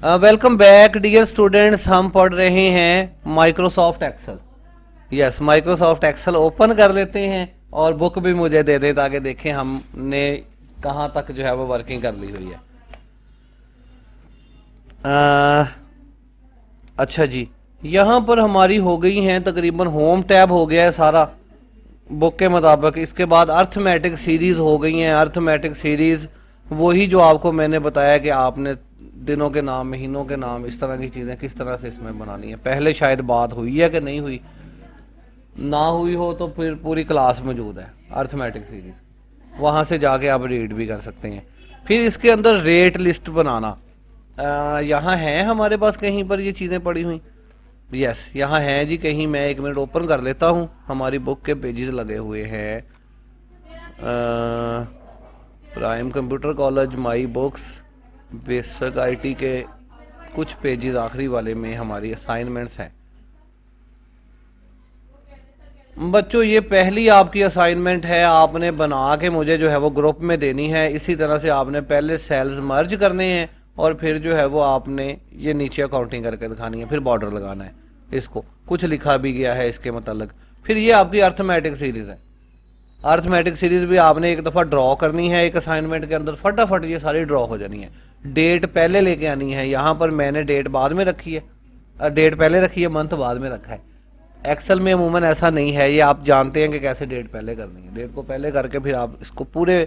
Welcome back dear students. हम पढ़ रहे हैं Microsoft Excel. Yes, Microsoft Excel open कर लेते हैं और बुक भी मुझे दे दे ताकि देखें हमने कहाँ तक जो है वो वर्किंग कर ली हुई है। अच्छा जी, यहाँ पर हमारी हो गई हैं तकरीबन, होम टैब हो गया है सारा बुक के मुताबिक। इसके बाद अर्थमेटिक सीरीज़ हो गई हैं। अर्थमेटिक सीरीज़ वही जो आपको मैंने बताया कि आपने दिनों के नाम, महीनों के नाम, इस तरह की चीज़ें किस तरह से इसमें बनानी है। पहले शायद बात हुई है कि नहीं हुई, ना हुई हो तो फिर पूरी क्लास मौजूद है अर्थमेटिक सीरीज़, वहाँ से जाके आप रीड भी कर सकते हैं। फिर इसके अंदर रेट लिस्ट बनाना, यहाँ है हमारे पास कहीं पर ये चीज़ें पड़ी हुई। यस, यहाँ है जी कहीं। मैं 1 मिनट ओपन कर लेता हूँ। हमारी बुक के पेजेस लगे हुए हैं। Prime computer college, my books, basic IT के कुछ पेजेस आखिरी वाले में हमारी असाइनमेंट्स हैं। बच्चों, ये पहली आपकी असाइनमेंट है, आपने बना के मुझे जो है वो ग्रुप में देनी है। इसी तरह से आपने पहले सेल्स मर्ज करने हैं और फिर जो है वो आपने ये नीचे अकाउंटिंग करके दिखानी है, फिर बॉर्डर लगाना है। इसको कुछ लिखा भी गया है इसके मतलब। फिर ये आपकी अर्थमेटिक सीरीज़ है। अर्थमेटिक सीरीज़ भी आपने एक दफ़ा ड्रॉ करनी है एक असाइनमेंट के अंदर, फटाफट ये सारी ड्रॉ हो जानी है। डेट पहले लेके आनी है। यहाँ पर मैंने डेट बाद में रखी है, डेट पहले रखी है, मंथ बाद में रखा है। एक्सेल में अमूमन ऐसा नहीं है, ये आप जानते हैं कि कैसे डेट पहले करनी है। डेट को पहले करके फिर आप इसको पूरे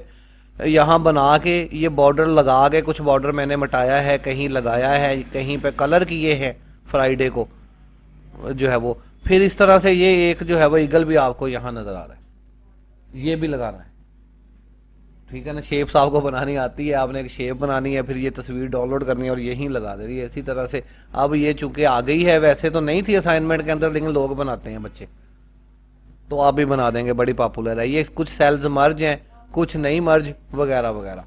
यहाँ बना के ये बॉर्डर लगा के, कुछ बॉर्डर मैंने मिटाया है, कहीं लगाया है, कहीं पे कलर किए हैं फ्राइडे को जो है वो। फिर इस तरह से ये एक जो है वो ईगल भी आपको यहाँ नज़र आ रहा है, ये भी लगाना है। ठीक है ना, शेप्स आपको बनानी आती है, आपने एक शेप बनानी है, फिर ये तस्वीर डाउनलोड करनी है और यहीं लगा देनी है। इसी तरह से अब ये चूंकि आ गई है, वैसे तो नहीं थी असाइनमेंट के अंदर लेकिन लोग बनाते हैं बच्चे, तो आप भी बना देंगे, बड़ी पॉपुलर है ये। कुछ सेल्स मर्ज हैं, कुछ नहीं मर्ज, वगैरह वगैरह।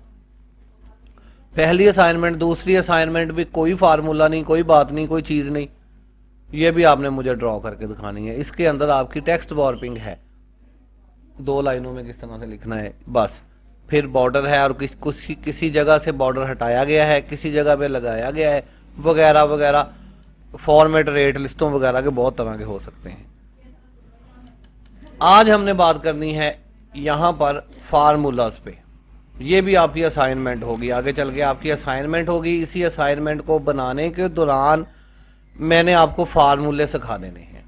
पहली असाइनमेंट, दूसरी असाइनमेंट भी कोई फार्मूला नहीं, कोई बात नहीं, कोई चीज़ नहीं, ये भी आपने मुझे ड्रॉ करके दिखानी है। इसके अंदर आपकी टेक्स्ट वॉर्पिंग है, 2 लाइनों में किस तरह से लिखना है बस। फिर बॉर्डर है और किसी जगह से बॉर्डर हटाया गया है, किसी जगह पे लगाया गया है, वगैरह वगैरह। फॉर्मेट, रेट लिस्टों वगैरह के बहुत तरह के हो सकते हैं। आज हमने बात करनी है यहाँ पर फार्मूलाज पे। ये भी आपकी असाइनमेंट होगी, आगे चल के आपकी असाइनमेंट होगी। इसी असाइनमेंट को बनाने के दौरान मैंने आपको फार्मूले सिखा देने हैं।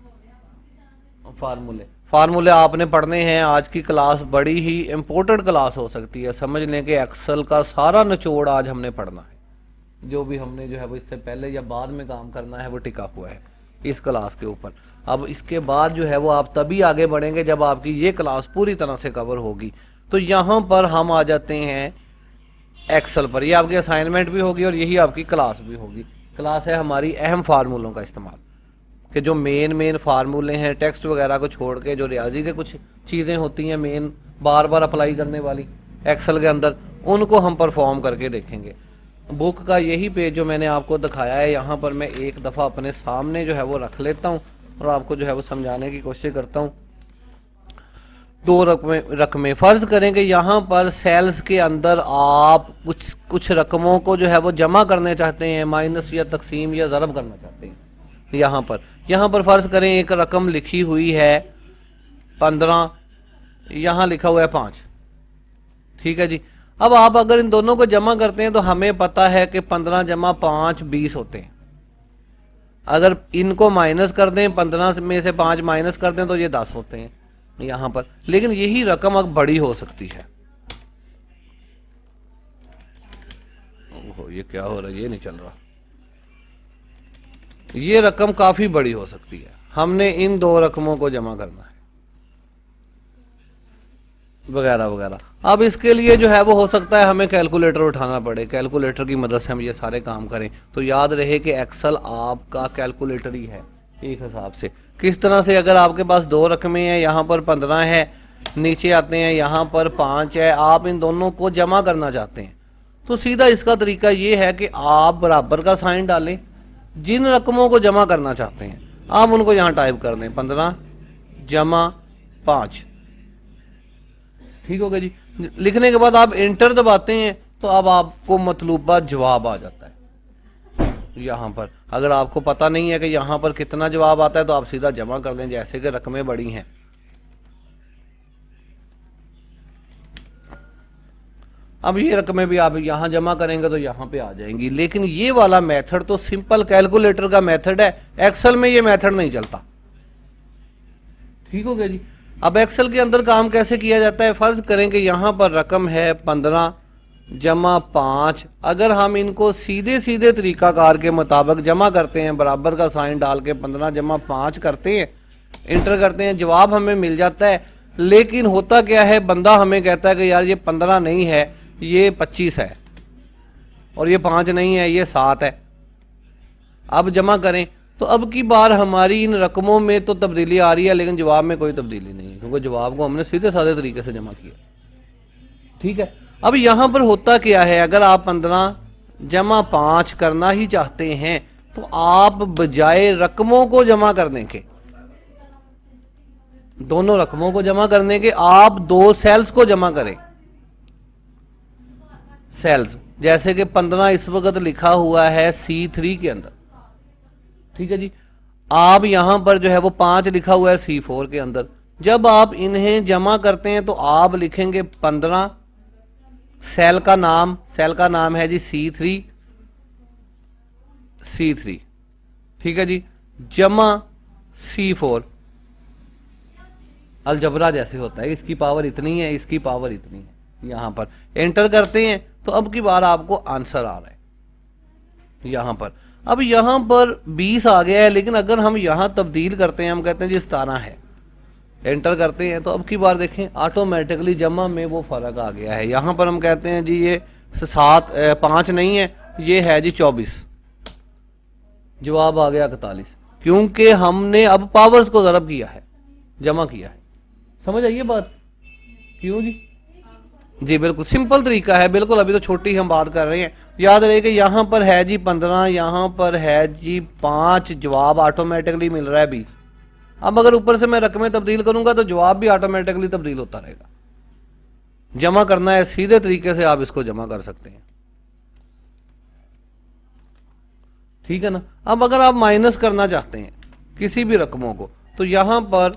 फार्मूले आपने पढ़ने हैं। आज की क्लास बड़ी ही इम्पोर्टेंट क्लास हो सकती है। समझ लें कि एक्सेल का सारा निचोड़ आज हमने पढ़ना है। जो भी हमने जो है वो इससे पहले या बाद में काम करना है वो टिका हुआ है इस क्लास के ऊपर। अब इसके बाद जो है वो आप तभी आगे बढ़ेंगे जब आपकी ये क्लास पूरी तरह से कवर होगी। तो यहाँ पर हम आ जाते हैं एक्सेल पर। ये आपकी असाइनमेंट भी होगी और यही आपकी क्लास भी होगी। क्लास है हमारी अहम फार्मूलों का इस्तेमाल, कि जो मेन फार्मूले हैं, टेक्स्ट वगैरह को छोड़ के जो रियाजी के कुछ चीज़ें होती हैं मेन, बार बार अप्लाई करने वाली एक्सेल के अंदर, उनको हम परफॉर्म करके देखेंगे। बुक का यही पेज जो मैंने आपको दिखाया है, यहाँ पर मैं एक दफ़ा अपने सामने जो है वो रख लेता हूँ और आपको जो है वो समझाने की कोशिश करता हूँ। 2 रकमें फ़र्ज़ करेंगे यहाँ पर सेल्स के अंदर आप कुछ रकमों को जो है वो जमा करने चाहते हैं, माइनस या तकसीम या ज़रब करना चाहते हैं। यहाँ पर फ़र्ज़ करें एक रकम लिखी हुई है 15, यहाँ लिखा हुआ है 5। ठीक है जी। अब आप अगर इन दोनों को जमा करते हैं तो हमें पता है कि 15 जमा 5 20 होते हैं। अगर इनको माइनस कर दें, 15 में से 5 माइनस कर दें तो ये 10 होते हैं यहाँ पर। लेकिन यही रकम अब बड़ी हो सकती है। ओहो, ये क्या हो रहा है, ये नहीं चल रहा। ये रकम काफ़ी बड़ी हो सकती है। हमने इन 2 रकमों को जमा करना है, वगैरह वगैरह। अब इसके लिए जो है वो हो सकता है हमें कैलकुलेटर उठाना पड़े, कैलकुलेटर की मदद से हम ये सारे काम करें। तो याद रहे कि एक्सेल आपका कैलकुलेटर ही है एक हिसाब से। किस तरह से, अगर आपके पास 2 रकमें हैं, यहाँ पर 15 है, नीचे आते हैं यहाँ पर 5 है, आप इन दोनों को जमा करना चाहते हैं, तो सीधा इसका तरीका ये है कि आप बराबर का साइन डालें। जिन रकमों को जमा करना चाहते हैं आप उनको यहाँ टाइप कर दें, 15 जमा 5। ठीक हो गया जी। लिखने के बाद आप इंटर दबाते हैं तो अब आपको मतलूबा जवाब आ जाता है। यहाँ पर अगर आपको पता नहीं है कि यहाँ पर कितना जवाब आता है तो आप सीधा जमा कर लें, जैसे कि रकमें बड़ी हैं। अब ये रकमें भी आप यहाँ जमा करेंगे तो यहाँ पे आ जाएंगी, लेकिन ये वाला मेथड तो सिंपल कैलकुलेटर का मेथड है, एक्सेल में ये मेथड नहीं चलता। ठीक हो गया जी। अब एक्सेल के अंदर काम कैसे किया जाता है, फर्ज करें कि यहाँ पर रकम है 15 जमा 5। अगर हम इनको सीधे सीधे तरीकाकार के मुताबिक जमा करते हैं, बराबर का साइन डाल के 15 जमा 5 करते हैं, इंटर करते हैं, जवाब हमें मिल जाता है। लेकिन होता क्या है, बंदा हमें कहता है कि यार ये 15 नहीं है, ये 25 है, और ये 5 नहीं है, ये 7 है। अब जमा करें तो अब की बार हमारी इन रकमों में तो तब्दीली आ रही है, लेकिन जवाब में कोई तब्दीली नहीं है, क्योंकि जवाब को हमने सीधे साधे तरीके से जमा किया। ठीक है। अब यहां पर होता क्या है, अगर आप 15 जमा 5 करना ही चाहते हैं तो आप बजाय रकमों को जमा करने के, दोनों रकमों को जमा करने के, आप दो सेल्स को जमा करें। सेल्स जैसे कि 15 इस वक्त लिखा हुआ है C3 के अंदर। ठीक है जी। आप यहां पर जो है वो 5 लिखा हुआ है C4 के अंदर। जब आप इन्हें जमा करते हैं तो आप लिखेंगे 15, सेल का नाम है जी C3। ठीक है जी। जमा C4, अलजबरा जैसे होता है, इसकी पावर इतनी है, इसकी पावर इतनी है। यहां पर एंटर करते हैं तो अब की बार आपको आंसर आ रहा है यहां पर। अब यहां पर 20 आ गया है, लेकिन अगर हम यहां तब्दील करते हैं, हम कहते हैं जी 17 है, एंटर करते हैं तो अब की बार देखें ऑटोमेटिकली जमा में वो फर्क आ गया है। यहां पर हम कहते हैं जी ये 5 नहीं है, ये है जी 24, जवाब आ गया 41, क्योंकि हमने अब पावर्स को ज़रब किया है, जमा किया है। समझ आइए बात, क्यों जी? जी बिल्कुल सिंपल तरीका है, बिल्कुल। अभी तो छोटी हम बात कर रहे हैं। याद रहे कि यहाँ पर है जी 15, यहाँ पर है जी 5, जवाब ऑटोमेटिकली मिल रहा है 20। अब अगर ऊपर से मैं रकमें तब्दील करूंगा तो जवाब भी ऑटोमेटिकली तब्दील होता रहेगा। जमा करना है सीधे तरीके से आप इसको जमा कर सकते हैं। ठीक है ना। अब अगर आप माइनस करना चाहते हैं किसी भी रकमों को, तो यहां पर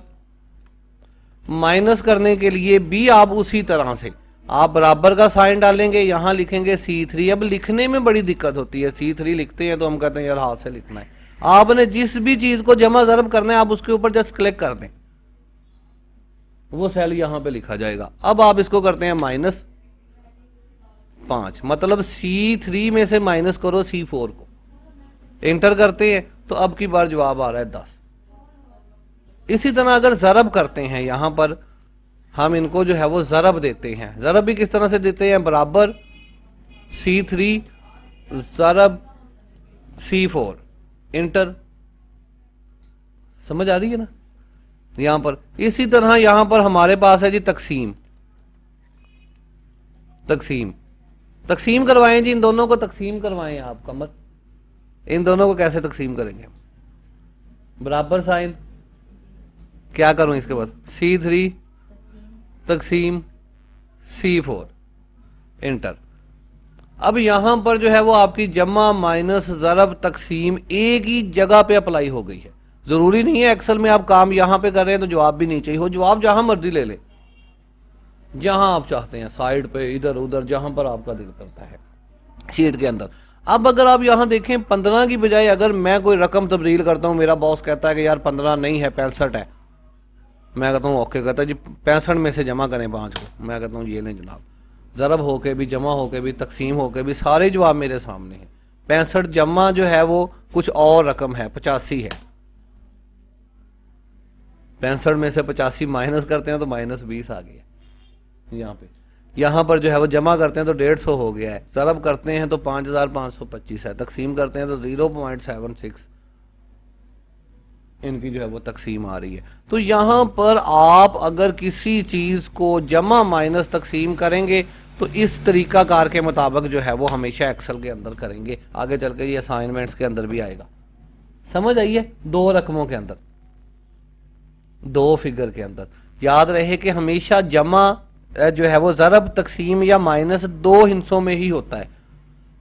माइनस करने के लिए भी आप उसी तरह से आप बराबर का साइन डालेंगे, यहां लिखेंगे C3। अब लिखने में बड़ी दिक्कत होती है, C3 लिखते हैं तो हम कहते हैं यार हाथ से लिखना है। आपने जिस भी चीज को जमा ज़रब करना है आप उसके ऊपर जस्ट क्लिक कर दें, वो सेल यहां पे लिखा जाएगा। अब आप इसको करते हैं -5, मतलब C3 में से माइनस करो C4 को, एंटर करते हैं तो अब की बार जवाब आ रहा है 10। इसी तरह अगर ज़रब करते हैं, यहां पर हम इनको जो है वो ज़रब देते हैं। ज़रब भी किस तरह से देते हैं, बराबर C3 ज़रब C4, एंटर। समझ आ रही है ना यहां पर। इसी तरह यहां पर हमारे पास है जी तकसीम करवाएं जी, इन दोनों को तकसीम करवाएं आप। कमर, इन दोनों को कैसे तकसीम करेंगे, बराबर साइन, क्या करूं इसके बाद, C3 तकसीम C4, एंटर। अब यहां पर जो है वो आपकी जमा माइनस ज़रब तकसीम एक ही जगह पे अप्लाई हो गई है। जरूरी नहीं है एक्सेल में आप काम यहां पे कर रहे हैं तो जवाब भी नीचे ही हो, जवाब जहां मर्जी ले ले, जहां आप चाहते हैं, साइड पे, इधर उधर, जहां पर आपका दिल करता है शीट के अंदर। अब अगर आप यहां देखें 15 की बजाय अगर मैं कोई रकम तब्दील करता हूं, मेरा बॉस कहता है कि यार 15 नहीं है 65 है, मैं कहता हूँ ओके, कहता है जी 65 में से जमा करें 5 को। मैं कहता हूँ ये लें जनाब, ज़रब होके भी, जमा होके भी, तकसीम होके भी, सारे जवाब मेरे सामने हैं। 65 जमा जो है वो कुछ और रकम है, 85 है। 65 में से 85 माइनस करते हैं तो -20 आ गया यहाँ पे। यहाँ पर जो है वो जमा करते हैं तो 150 हो गया है, ज़रब करते हैं तो 5525 है, तकसीम करते हैं तो 0.76 इनकी जो है वो तकसीम आ रही है। तो यहाँ पर आप अगर किसी चीज़ को जमा माइनस तकसीम करेंगे तो इस तरीका कार के मुताबिक जो है वो हमेशा एक्सेल के अंदर करेंगे। आगे चल के ये असाइनमेंट्स के अंदर भी आएगा। समझ आइए, 2 रकमों के अंदर, 2 फिगर के अंदर याद रहे कि हमेशा जमा जो है वो ज़रब तकसीम या माइनस 2 हिस्सों में ही होता है।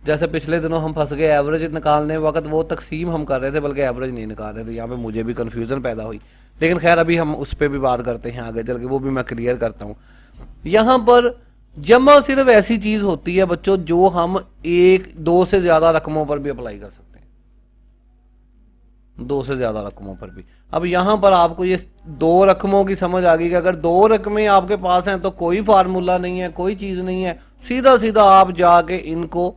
जैसे पिछले दिनों हम फंस गए एवरेज निकालने वक्त, वो तकसीम हम कर रहे थे बल्कि एवरेज नहीं निकाल रहे थे, यहाँ पे मुझे भी कन्फ्यूज़न पैदा हुई। लेकिन खैर अभी हम उस पर भी बात करते हैं आगे चल के, वो भी मैं क्लियर करता हूँ। यहाँ पर जमा सिर्फ ऐसी चीज़ होती है बच्चों जो हम एक दो से ज़्यादा रकमों पर भी अप्लाई कर सकते हैं, दो से ज़्यादा रकमों पर भी। अब यहाँ पर आपको ये दो रकमों की समझ आ गई कि अगर दो रकमें आपके पास हैं तो कोई फार्मूला नहीं है, कोई चीज़ नहीं है, सीधा सीधा आप जाके इनको,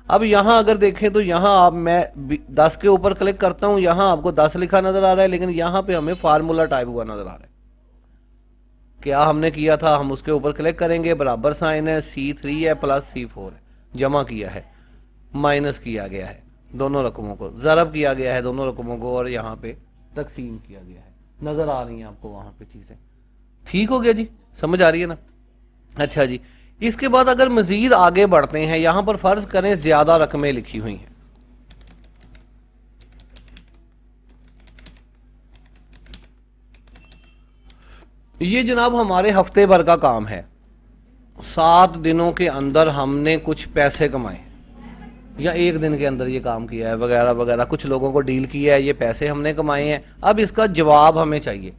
अब यहाँ अगर देखें तो यहाँ आप, मैं 10 के ऊपर क्लिक करता हूँ, यहाँ आपको 10 लिखा नज़र आ रहा है, लेकिन यहाँ पे हमें फार्मूला टाइप हुआ नज़र आ रहा है। क्या हमने किया था, हम उसके ऊपर क्लिक करेंगे, बराबर साइन है, C3 है प्लस C4 है, जमा किया है, माइनस किया गया है दोनों रकमों को, ज़रब किया गया है दोनों रकमों को, और यहाँ पे तकसीम किया गया है। नज़र आ रही हैं आपको वहाँ पे चीज़ें? ठीक हो गया जी, समझ आ रही है ना? अच्छा जी, इसके बाद अगर मज़ीद आगे बढ़ते हैं, यहाँ पर फ़र्ज़ करें ज़्यादा रकमें लिखी हुई हैं, ये जनाब हमारे हफ्ते भर का काम है, 7 दिनों के अंदर हमने कुछ पैसे कमाए या एक दिन के अंदर ये काम किया है वगैरह वगैरह, कुछ लोगों को डील किया है, ये पैसे हमने कमाए हैं। अब इसका जवाब हमें चाहिए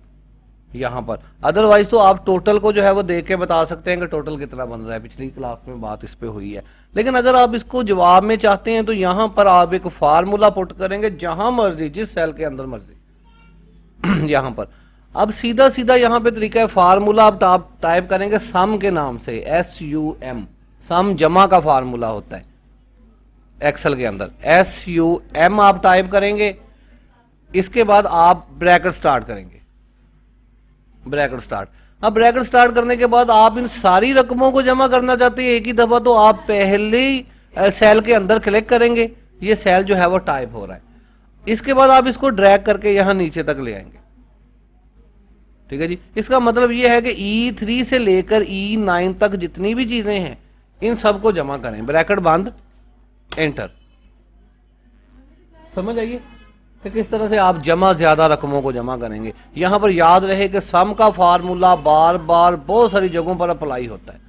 यहाँ पर, अदरवाइज तो आप टोटल को जो है वो देख के बता सकते हैं कि टोटल कितना बन रहा है, पिछली क्लास में बात इस पे हुई है। लेकिन अगर आप इसको जवाब में चाहते हैं तो यहाँ पर आप एक फार्मूला पुट करेंगे, जहां मर्जी जिस सेल के अंदर मर्जी यहाँ पर। अब सीधा सीधा यहाँ पे तरीका है, फार्मूला आप टाइप करेंगे सम के नाम से, SUM, सम जमा का फार्मूला होता है एक्सेल के अंदर, SUM आप टाइप करेंगे, इसके बाद आप ब्रैकेट स्टार्ट करेंगे, ब्रैकेट स्टार्ट। अब ब्रैकेट स्टार्ट करने के बाद आप इन सारी रकमों को जमा करना चाहते हैं एक ही दफा, तो आप पहले ही सेल के अंदर क्लिक करेंगे, ये सेल जो है वो टाइप हो रहा है, इसके बाद आप इसको ड्रैग करके यहां नीचे तक ले आएंगे। ठीक है जी, इसका मतलब ये है कि E3 से लेकर E9 तक जितनी भी चीजें हैं इन सबको जमा करें, ब्रैकेट बंद, एंटर। समझ आइए कि किस तरह से आप जमा ज्यादा रकमों को जमा करेंगे। यहां पर याद रहे कि सम का फार्मूला बार बार बहुत सारी जगहों पर अप्लाई होता है,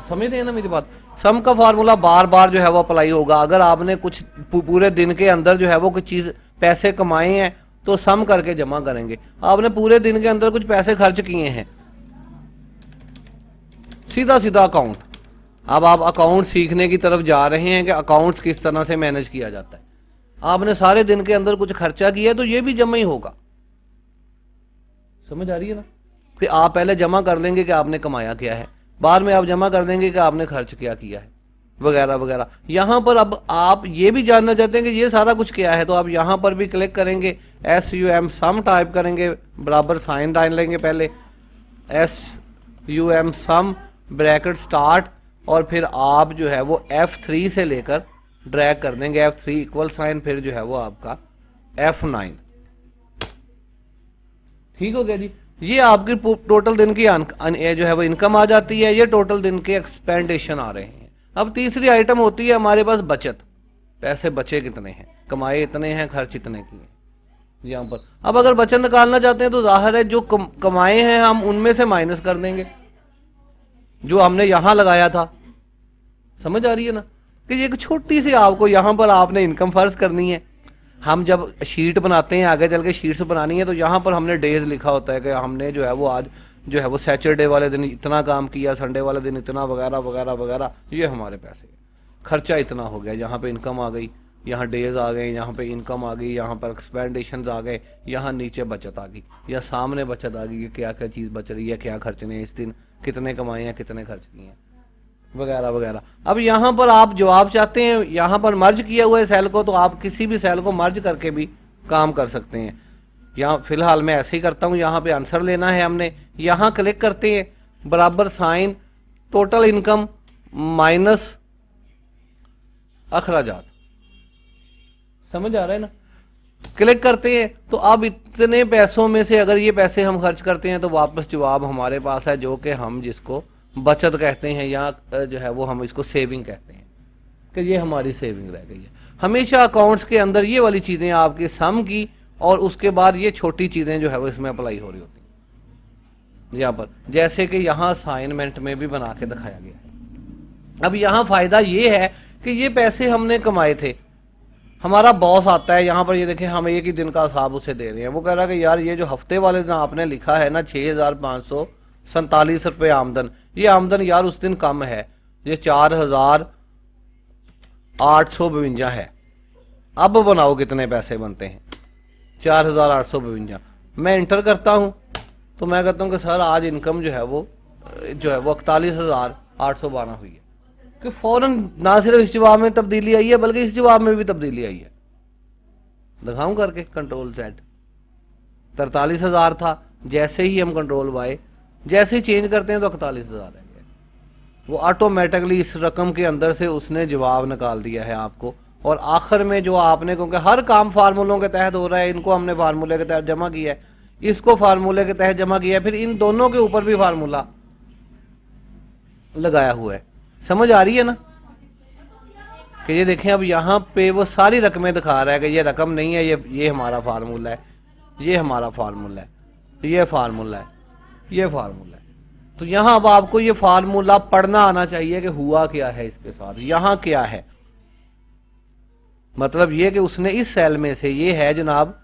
समझ रहे हैं ना मेरी बात? सम का फार्मूला बार बार जो है वो अप्लाई होगा। अगर आपने कुछ पूरे दिन के अंदर जो है वो कुछ चीज पैसे कमाए हैं तो सम करके जमा करेंगे। आपने पूरे दिन के अंदर कुछ पैसे खर्च किए हैं, सीधा सीधा अकाउंट। अब आप अकाउंट सीखने की तरफ जा रहे हैं कि अकाउंट्स किस तरह से मैनेज किया जाता है। आपने सारे दिन के अंदर कुछ खर्चा किया है तो ये भी जमा ही होगा। समझ आ रही है ना? कि आप पहले जमा कर लेंगे कि आपने कमाया क्या है, बाद में आप जमा कर देंगे कि आपने खर्च क्या किया है वगैरह वगैरह। यहां पर अब आप ये भी जानना चाहते हैं कि ये सारा कुछ क्या है, तो आप यहां पर भी क्लिक करेंगे, SUM सम टाइप करेंगे, बराबर साइन डाल लेंगे पहले, SUM सम ब्रैकेट स्टार्ट, और फिर आप जो है वो F3 से लेकर ड्रैग कर देंगे, F3 इक्वल साइन, फिर जो है वो आपका F9। ठीक हो गया जी। ये आपकी टोटल दिन की जो है वो इनकम आ जाती है, ये टोटल दिन के एक्सपेंडेशन आ रहे हैं। अब तीसरी आइटम होती है हमारे पास बचत, पैसे बचे कितने हैं, कमाए इतने हैं, खर्च इतने किए यहाँ पर। अब अगर बचत निकालना चाहते हैं तो जाहिर है जो कमाए हैं हम उनमें से माइनस कर देंगे जो हमने यहां लगाया था। समझ आ रही है ना? कि एक छोटी सी आपको यहां पर आपने इनकम फर्ज करनी है। हम जब शीट बनाते हैं, आगे चल के शीट्स बनानी है, तो यहाँ पर हमने डेज लिखा होता है कि हमने जो है वो आज जो है वो सैटरडे वाले दिन इतना काम किया, संडे वाले दिन इतना वगैरह वगैरह वगैरह, ये हमारे पैसे, खर्चा इतना हो गया, यहाँ पे इनकम आ गई, यहाँ डेज आ गए, यहाँ पे इनकम आ गई, यहाँ पर एक्सपेंडेशन आ गए, यहाँ नीचे बचत आ गई, या सामने बचत आ गई कि क्या क्या चीज़ बच रही है, क्या खर्चने हैं इस दिन, कितने कमाए हैं, कितने खर्च किए हैं वगैरह वगैरह। अब यहाँ पर आप जवाब चाहते हैं, यहाँ पर मर्ज किया हुआ है सेल को, तो आप किसी भी सेल को मर्ज करके भी काम कर सकते हैं। यहाँ फिलहाल मैं ऐसे ही करता हूँ, यहाँ पे आंसर लेना है हमने, यहाँ क्लिक करते हैं, बराबर साइन, टोटल इनकम माइनस अखराजात। समझ आ रहा है ना? क्लिक करते हैं तो अब इतने पैसों में से अगर ये पैसे हम खर्च करते हैं तो वापस जवाब हमारे पास है, जो कि हम जिसको बचत कहते हैं, या जो है वो हम इसको सेविंग कहते हैं, कि ये हमारी सेविंग रह गई है। हमेशा अकाउंट्स के अंदर ये वाली चीज़ें आपकी सम की और उसके बाद ये छोटी चीज़ें जो है वो इसमें अप्लाई हो रही होती हैं यहाँ पर, जैसे कि यहाँ असाइनमेंट में भी बना के दिखाया गया है। अब यहाँ फायदा ये है कि ये पैसे हमने कमाए थे, हमारा बॉस आता है यहाँ पर, ये देखें हम एक ही दिन का हिसाब उसे दे रहे हैं, वो कह रहा है कि यार ये जो हफ्ते वाले दिन आपने लिखा है ना 6,547 रुपये आमदन, ये आमदन यार उस दिन कम है, ये 4,852 है, अब बनाओ कितने पैसे बनते हैं, 4,852। मैं इंटर करता हूँ तो मैं कहता हूँ कि सर आज इनकम जो है वो 41,812 हुई है, कि फौरन ना सिर्फ इस जवाब में तब्दीली आई है बल्कि इस जवाब में भी तब्दीली आई है। दिखाऊं करके कंट्रोल Z, 43,000 था, जैसे ही हम कंट्रोल Y जैसे ही चेंज करते हैं तो 41,000 है, वो ऑटोमेटिकली इस रकम के अंदर से उसने जवाब निकाल दिया है आपको। और आखिर में जो आपने, क्योंकि हर काम फार्मूलों के तहत हो रहा है, इनको हमने फार्मूले के तहत जमा किया है, इसको फार्मूले के तहत जमा किया है, फिर इन दोनों के ऊपर भी फार्मूला लगाया हुआ है। समझ आ रही है ना कि ये देखें अब यहाँ पे वो सारी रकमें दिखा रहा है कि ये रकम नहीं है, ये हमारा फार्मूला है, ये हमारा फार्मूला है, ये फार्मूला है, ये फार्मूला है। तो यहाँ अब आपको ये फार्मूला पढ़ना आना चाहिए कि हुआ क्या है इसके साथ, यहाँ क्या है। मतलब ये कि उसने इस सेल में से, ये है जनाब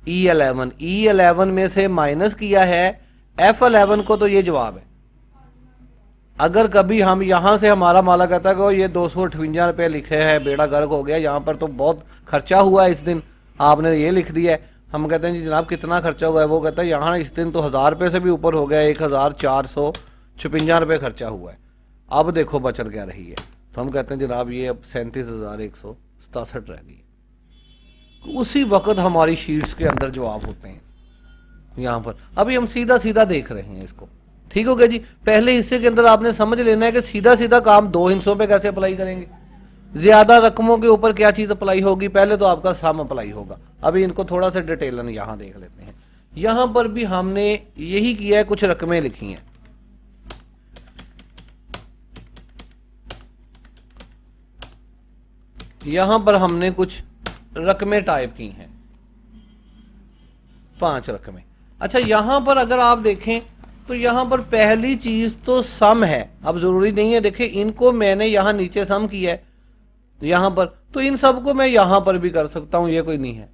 E11 में से माइनस किया है F11 को, तो ये जवाब है। अगर कभी हम यहाँ से, हमारा माला कहता है कि ये 258 रुपये लिखे हैं, बेड़ा गर्क हो गया, यहाँ पर तो बहुत खर्चा हुआ है इस दिन, आपने ये लिख दिया है। हम कहते हैं जी जनाब कितना खर्चा हुआ है, वो कहता है यहाँ इस दिन तो 1000 रुपये से भी ऊपर हो गया, 1,456 रुपये खर्चा हुआ है, अब देखो बचत क्या रही है। तो हम कहते हैं जनाब ये अब 37,167 रह गई। उसी वक्त हमारी शीट्स के अंदर जवाब होते हैं यहाँ पर। अभी हम सीधा सीधा देख रहे हैं इसको, ठीक हो गया जी। पहले हिस्से के अंदर आपने समझ लेना है कि सीधा सीधा काम दो हिस्सों पे कैसे अप्लाई करेंगे, ज्यादा रकमों के ऊपर क्या चीज अप्लाई होगी। पहले तो आपका सम अप्लाई होगा, अभी इनको थोड़ा सा डिटेलन यहाँ देख लेते हैं। यहाँ पर भी हमने यही किया है, कुछ रकमें लिखी हैं, यहाँ पर हमने कुछ रकमें टाइप की हैं, 5 रकमें। अच्छा यहाँ पर अगर आप देखें तो यहाँ पर पहली चीज तो सम है, अब जरूरी नहीं है, देखें इनको मैंने यहाँ नीचे सम किया है यहाँ पर, तो इन सबको मैं यहाँ पर भी कर सकता हूँ, ये कोई नहीं है,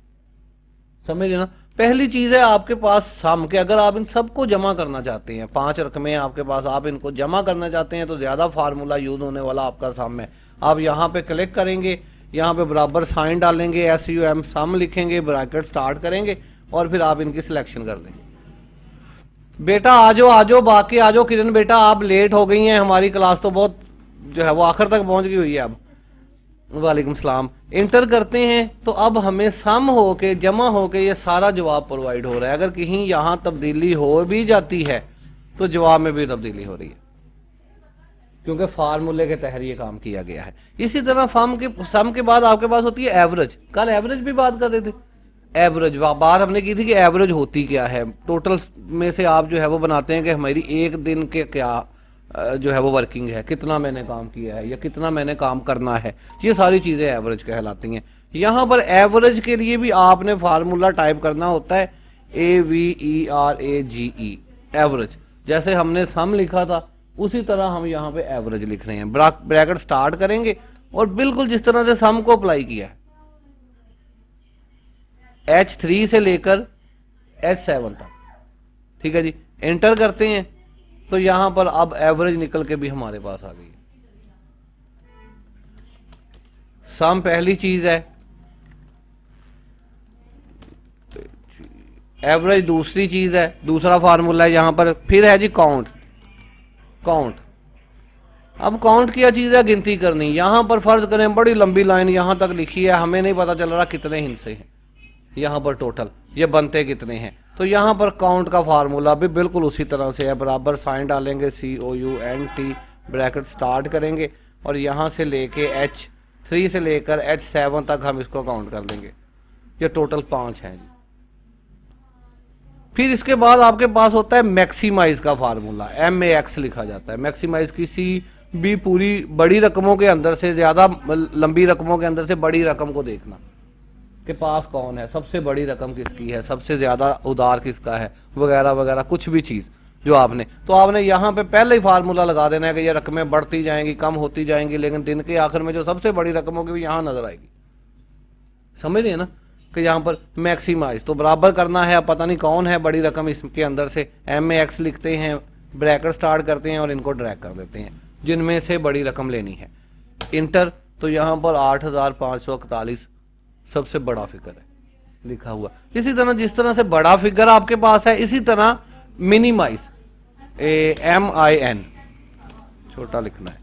समझ ना। पहली चीज है आपके पास सम के, अगर आप इन सबको जमा करना चाहते हैं, 5 रकमें आपके पास, आप इनको जमा करना चाहते हैं तो ज्यादा फार्मूला यूज होने वाला आपका सम है। आप यहाँ पे क्लिक करेंगे, यहाँ पे बराबर साइन डालेंगे, SUM सम लिखेंगे, ब्रैकेट स्टार्ट करेंगे और फिर आप इनकी सिलेक्शन कर देंगे। बेटा आ जाओ बाकी आ जाओ, किरण बेटा आप लेट हो गई हैं, हमारी क्लास तो बहुत जो है वो आखिर तक पहुंच गई हुई है। अब वालेकुम सलाम, इंटर करते हैं तो अब हमें सम होके जमा होके ये सारा जवाब प्रोवाइड हो रहा है। अगर कहीं यहाँ तब्दीली हो भी जाती है तो जवाब में भी तब्दीली हो रही है, क्योंकि फार्मूले के तहत ये काम किया गया है। इसी तरह सम के बाद आपके पास होती है एवरेज। कल एवरेज भी बात कर रहे थे, एवरेज बात हमने की थी कि एवरेज होती क्या है। टोटल में से आप जो है वो बनाते हैं कि हमारी एक दिन के क्या जो है वो वर्किंग है, कितना मैंने काम किया है या कितना मैंने काम करना है, ये सारी चीज़ें एवरेज कहलाती हैं। यहाँ पर एवरेज के लिए भी आपने फार्मूला टाइप करना होता है, AVERAGE, एवरेज। जैसे हमने सम लिखा था उसी तरह हम यहाँ पे एवरेज लिख रहे हैं। ब्रैकेट स्टार्ट करेंगे और बिल्कुल जिस तरह से सम को अप्लाई किया है, H3 से लेकर H7 तक, ठीक है जी। एंटर करते हैं तो यहां पर अब एवरेज निकल के भी हमारे पास आ गई। सम पहली चीज है, एवरेज दूसरी चीज है, दूसरा फार्मूला है यहां पर। फिर है जी काउंट। अब काउंट क्या चीज है, गिनती करनी। यहां पर फर्ज करें बड़ी लंबी लाइन यहां तक लिखी है, हमें नहीं पता चल रहा कितने हिस्से हैं यहाँ पर टोटल, ये बनते कितने हैं। तो यहाँ पर काउंट का फार्मूला भी बिल्कुल उसी तरह से है, बराबर साइन डालेंगे, COUNT, ब्रैकेट स्टार्ट करेंगे और यहाँ से लेके H3 से लेकर H7 तक हम इसको काउंट कर लेंगे। ये टोटल 5 हैं जी। फिर इसके बाद आपके पास होता है मैक्सिमाइज का फार्मूला, MAX लिखा जाता है। मैक्सिमाइज किसी भी पूरी बड़ी रकमों के अंदर से, ज्यादा लंबी रकमों के अंदर से बड़ी रकम को देखना के पास कौन है, सबसे बड़ी रकम किसकी है, सबसे ज्यादा उधार किसका है, वगैरह वगैरह, कुछ भी चीज। जो आपने, तो आपने यहाँ पे पहले ही फार्मूला लगा देना है कि ये रकमें बढ़ती जाएंगी, कम होती जाएंगी, लेकिन दिन के आखिर में जो सबसे बड़ी रकम होगी वो यहाँ नजर आएगी। समझ रहे हैं ना कि यहाँ पर मैक्सिमाइज तो बराबर करना है। अब पता नहीं कौन है बड़ी रकम, इसके अंदर से MAX लिखते हैं, ब्रैकेट स्टार्ट करते हैं और इनको ड्रैग कर देते हैं, जिनमें से बड़ी रकम लेनी है। इंटर, तो यहाँ पर 8,541 सबसे बड़ा फिगर है लिखा हुआ। इसी तरह जिस तरह से बड़ा फिगर आपके पास है, इसी तरह मिनिमाइज, MIN छोटा लिखना है,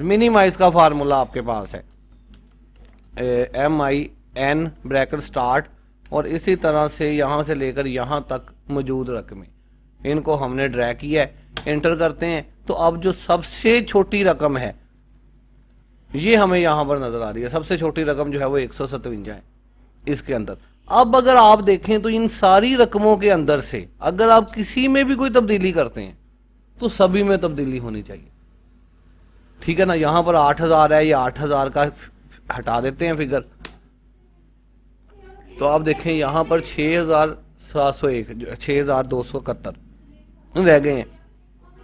मिनिमाइज का फार्मूला आपके पास है, MIN ब्रैकेट स्टार्ट, और इसी तरह से यहां से लेकर यहां तक मौजूद रकमें, इनको हमने ड्रैग किया है, एंटर करते हैं। तो अब जो सबसे छोटी रकम है ये हमें यहां पर नजर आ रही है। सबसे छोटी रकम जो है वो 157 है इसके अंदर। अब अगर आप देखें तो इन सारी रकमों के अंदर से अगर आप किसी में भी कोई तब्दीली करते हैं तो सभी में तब्दीली होनी चाहिए, ठीक है ना। यहां पर 8,000 है, ये 8,000 का हटा देते हैं फिगर, तो आप देखें यहां पर 6,701 6,271 रह गए हैं।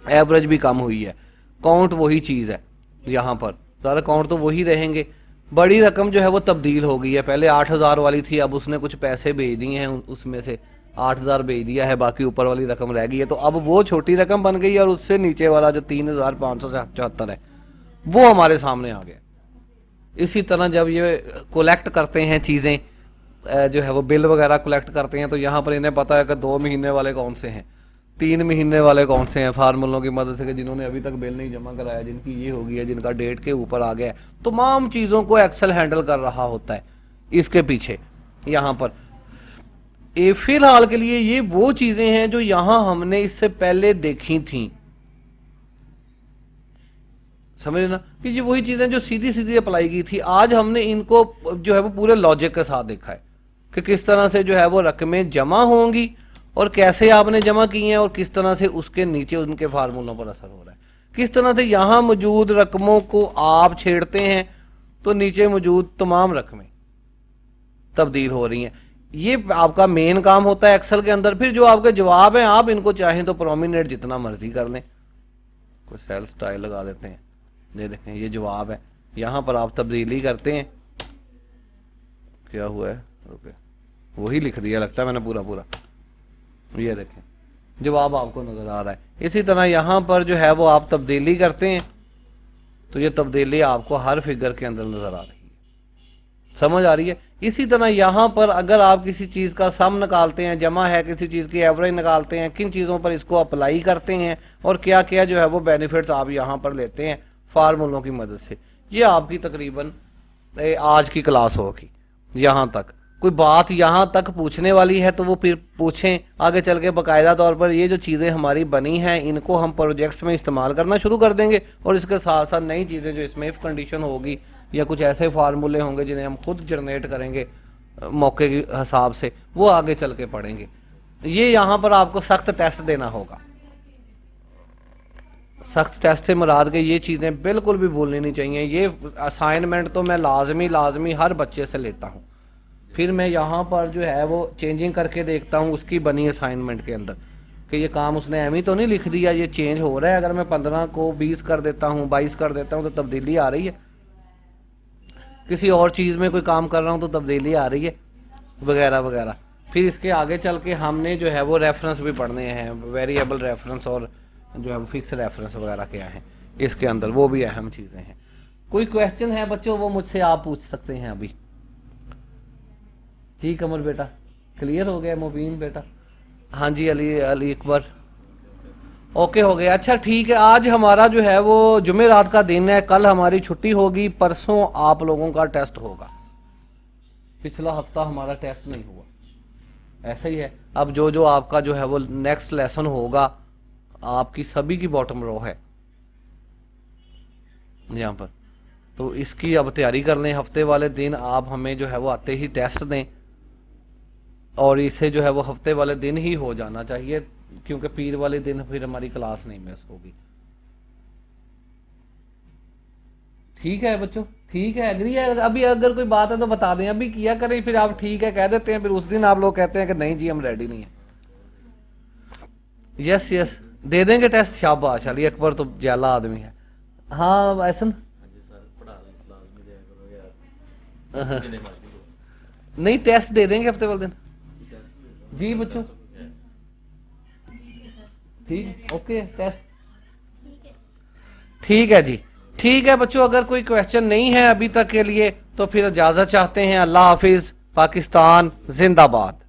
एवरेज भी कम हुई है, काउंट वही चीज है, यहां पर सारा काउंट तो वही रहेंगे। बड़ी रकम जो है वो तब्दील हो गई है, पहले 8,000 वाली थी, अब उसने कुछ पैसे भेज दिए हैं, उसमें से 8,000 भेज दिया है, बाकी ऊपर वाली रकम रह गई है, तो अब वो छोटी रकम बन गई और उससे नीचे वाला जो 3,574 है वो हमारे सामने आ गया। इसी तरह जब ये कलेक्ट करते हैं चीज़ें, जो है वो बिल वगैरह कलेक्ट करते हैं, तो यहाँ पर इन्हें पता है कि 2 महीने वाले कौन से हैं, 3 महीने वाले कौन से हैं, फार्मूलों की मदद से, कि जिन्होंने अभी तक बिल नहीं जमा कराया, जिनकी ये हो गई है, जिनका डेट के ऊपर आ गया है, तमाम चीज़ों को एक्सेल हैंडल कर रहा होता है इसके पीछे। यहाँ पर फिलहाल के लिए ये वो चीज़ें हैं जो यहाँ हमने इससे पहले देखी थी, समझ ना, कि ये वही चीज़ें जो सीधी सीधी अप्लाई की थी। आज हमने इनको जो है वो पूरे लॉजिक के साथ देखा है कि किस तरह से जो है वो रकमें जमा होंगी और कैसे आपने जमा की हैं, और किस तरह से उसके नीचे उनके फार्मूलों पर असर हो रहा है। किस तरह से यहाँ मौजूद रकमों को आप छेड़ते हैं तो नीचे मौजूद तमाम रकमें तब्दील हो रही हैं। ये आपका मेन काम होता है एक्सेल के अंदर। फिर जो आपके जवाब हैं, आप इनको चाहें तो प्रोमिनेट जितना मर्जी कर लें, कोई सेल स्टाइल लगा देते हैं, ये देखें ये जवाब है, यहाँ पर आप तब्दीली करते हैं, क्या हुआ है, ओके वही लिख दिया लगता है मैंने पूरा पूरा, ये देखें जवाब आपको नजर आ रहा है। इसी तरह यहाँ पर जो है वो आप तब्दीली करते हैं तो ये तब्दीली आपको हर फिगर के अंदर नजर आ रही है, समझ आ रही है। इसी तरह यहाँ पर अगर आप किसी चीज़ का सम निकालते हैं, जमा है, किसी चीज़ की एवरेज निकालते हैं, किन चीज़ों पर इसको अप्लाई करते हैं और क्या क्या जो है वो बेनिफिट्स आप यहाँ पर लेते हैं फार्मूलों की मदद से, ये आपकी तकरीबन आज की क्लास होगी। यहाँ तक कोई बात यहाँ तक पूछने वाली है तो वो फिर पूछें आगे चल के बाकायदा तौर पर। ये जो चीज़ें हमारी बनी हैं इनको हम प्रोजेक्ट्स में इस्तेमाल करना शुरू कर देंगे, और इसके साथ साथ नई चीज़ें जो इसमें इफ कंडीशन होगी या कुछ ऐसे फार्मूले होंगे जिन्हें हम खुद जनरेट करेंगे मौके के हिसाब से, वो आगे चल के पढ़ेंगे। ये यहाँ पर आपको सख्त टेस्ट देना होगा। सख्त टेस्ट से मुराद के ये चीज़ें बिल्कुल भी भूलनी नहीं चाहिए। ये असाइनमेंट तो मैं लाजमी हर बच्चे से लेता हूँ, फिर मैं यहाँ पर जो है वो चेंजिंग करके देखता हूँ उसकी बनी असाइनमेंट के अंदर कि ये काम उसने एम तो नहीं लिख दिया, ये चेंज हो रहा है। अगर मैं 15 को 20 कर देता हूँ, 22 कर देता हूँ तो तब्दीली आ रही है। किसी और चीज़ में कोई काम कर रहा हूँ तो तब्दीली आ रही है, वगैरह वगैरह। फिर इसके आगे चल के हमने जो है वो रेफरेंस भी पढ़ने हैं, वेरिएबल रेफरेंस और जो है वो फिक्स रेफरेंस वगैरह क्या है इसके अंदर, वो भी अहम चीज़ें हैं। कोई क्वेश्चन है बच्चों वो मुझसे आप पूछ सकते हैं अभी। जी कमर बेटा क्लियर हो गया, मुबीन बेटा, हाँ जी, अली अकबर ओके हो गया। अच्छा ठीक है, आज हमारा जो है वो जुमेरात का दिन है, कल हमारी छुट्टी होगी, परसों आप लोगों का टेस्ट होगा। पिछला हफ्ता हमारा टेस्ट नहीं हुआ, ऐसा ही है। अब जो आपका जो है वो नेक्स्ट लेसन होगा आपकी सभी की बॉटम रो है यहाँ पर, तो इसकी अब तैयारी कर लें। हफ्ते वाले दिन आप हमें जो है वो आते ही टेस्ट दें, और इसे जो है वो हफ्ते वाले दिन ही हो जाना चाहिए, क्योंकि पीर वाले दिन फिर हमारी क्लास नहीं मिस होगी। ठीक है बच्चों, ठीक है, एग्री है। अभी अगर कोई बात है तो बता दें, अभी किया करें, फिर आप ठीक है कह देते हैं, फिर उस दिन आप लोग कहते हैं कि नहीं जी हम रेडी नहीं है। यस यस, दे देंगे टेस्ट, शाबाश अली अकबर तो जाला आदमी है। हाँ ऐसन नहीं, टेस्ट दे देंगे हफ्ते वाले दिन जी बच्चों। ठीक, ओके टेस्ट ठीक है जी। ठीक है बच्चों, अगर कोई क्वेश्चन नहीं है अभी तक के लिए तो फिर इजाजत चाहते हैं। अल्लाह हाफिज, पाकिस्तान जिंदाबाद।